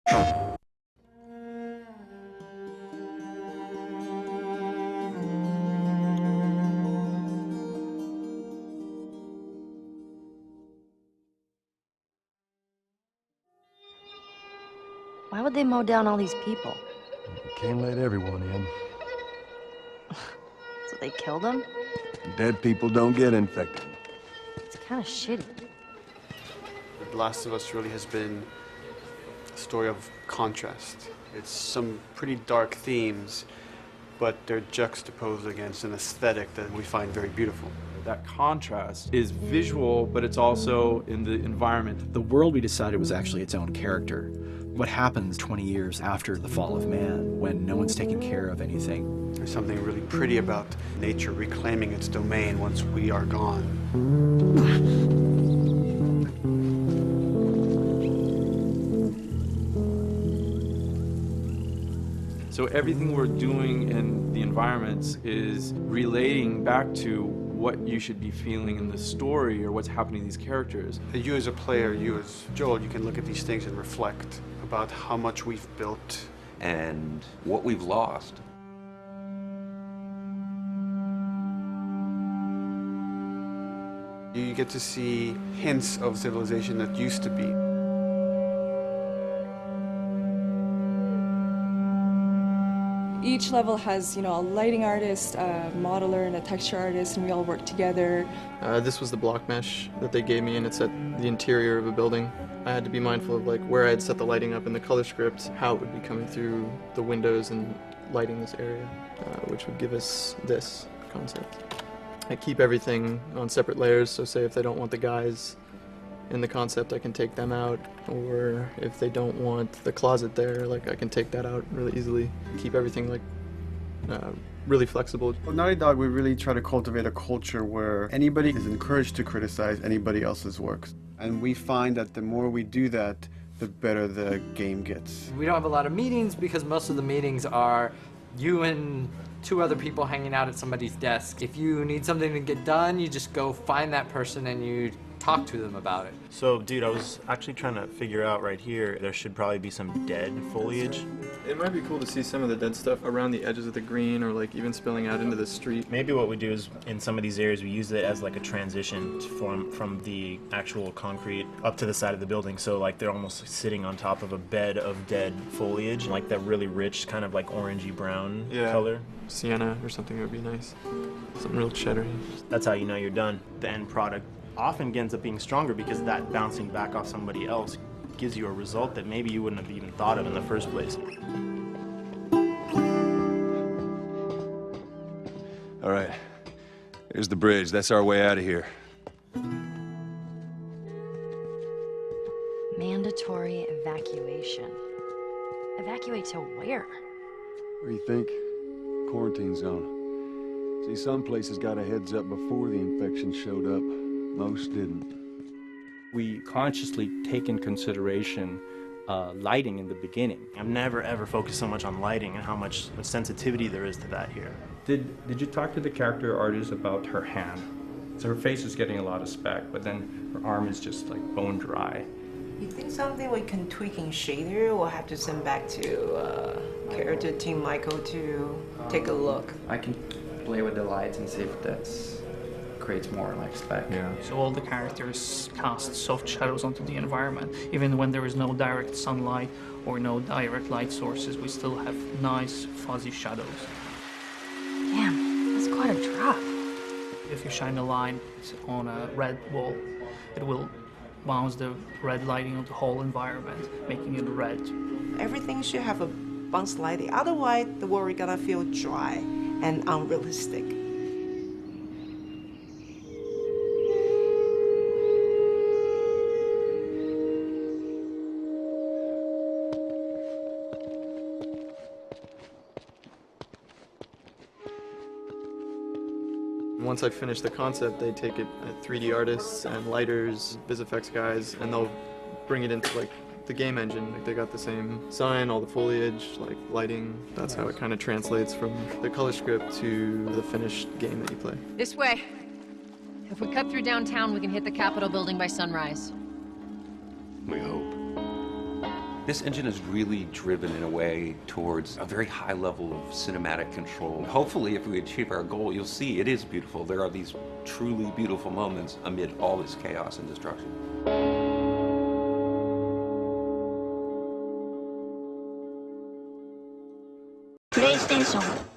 Why would they mow down all these people? You can't let everyone in. So they killed them? Dead people don't get infected. It's kind of shitty. The Last of Us really has been a story of contrast. It's some pretty dark themes, but they're juxtaposed against an aesthetic that we find very beautiful. That contrast is visual, but it's also in the environment. The world we decided was actually its own character. What happens 20 years after the fall of man when no one's taking care of anything? There's something really pretty about nature reclaiming its domain once we are gone. So everything we're doing in the environments is relating back to what you should be feeling in the story or what's happening to these characters. You as a player, you as Joel, you can look at these things and reflect about how much we've built and what we've lost. You get to see hints of civilization that used to be. Each level has, a lighting artist, a modeler, and a texture artist, and we all work together. This was the block mesh that they gave me, and it's at the interior of a building. I had to be mindful of where I had set the lighting up in the color script, how it would be coming through the windows and lighting this area, which would give us this concept. I keep everything on separate layers, so say if they don't want the guys in the concept, I can take them out, or if they don't want the closet there, I can take that out really easily. Keep everything really flexible. Well, Naughty Dog, we really try to cultivate a culture where anybody is encouraged to criticize anybody else's works. And we find that the more we do that, the better the game gets. We don't have a lot of meetings because most of the meetings are you and two other people hanging out at somebody's desk. If you need something to get done, you just go find that person and you talk to them about it. So, dude, I was actually trying to figure out right here, there should probably be some dead foliage. It might be cool to see some of the dead stuff around the edges of the green or even spilling out into the street. Maybe what we do is, in some of these areas, we use it as a transition from the actual concrete up to the side of the building. So they're almost sitting on top of a bed of dead foliage, that really rich kind of orangey brown color. Sienna or something would be nice. Something real cheddary. That's how you know you're done. The end product often ends up being stronger because that bouncing back off somebody else gives you a result that maybe you wouldn't have even thought of in the first place. All right, here's the bridge. That's our way out of here. Mandatory evacuation. Evacuate to where? What do you think? Quarantine zone. See, some places got a heads up before the infection showed up. Most didn't. We consciously take in consideration lighting in the beginning. I've never ever focused so much on lighting and how much sensitivity there is to that here. Did you talk to the character artist about her hand? So her face is getting a lot of speck, but then her arm is just bone dry. You think something we can tweak in shader? We'll have to send back to character team Michael to take a look. I can play with the lights and see if that creates more speck. Yeah. So all the characters cast soft shadows onto the environment. Even when there is no direct sunlight or no direct light sources, we still have nice fuzzy shadows. Damn, that's quite a drop. If you shine a line on a red wall, it will bounce the red lighting of the whole environment, making it red. Everything should have a bounce lighting, otherwise the world is gonna feel dry and unrealistic. Once I finish the concept, they take it at 3D artists and lighters, VisFX guys, and they'll bring it into the game engine. They got the same sign, all the foliage, lighting. That's how it kind of translates from the color script to the finished game that you play. This way. If we cut through downtown, we can hit the Capitol building by sunrise. We hope. This engine is really driven in a way towards a very high level of cinematic control. Hopefully, if we achieve our goal, you'll see it is beautiful. There are these truly beautiful moments amid all this chaos and destruction. PlayStation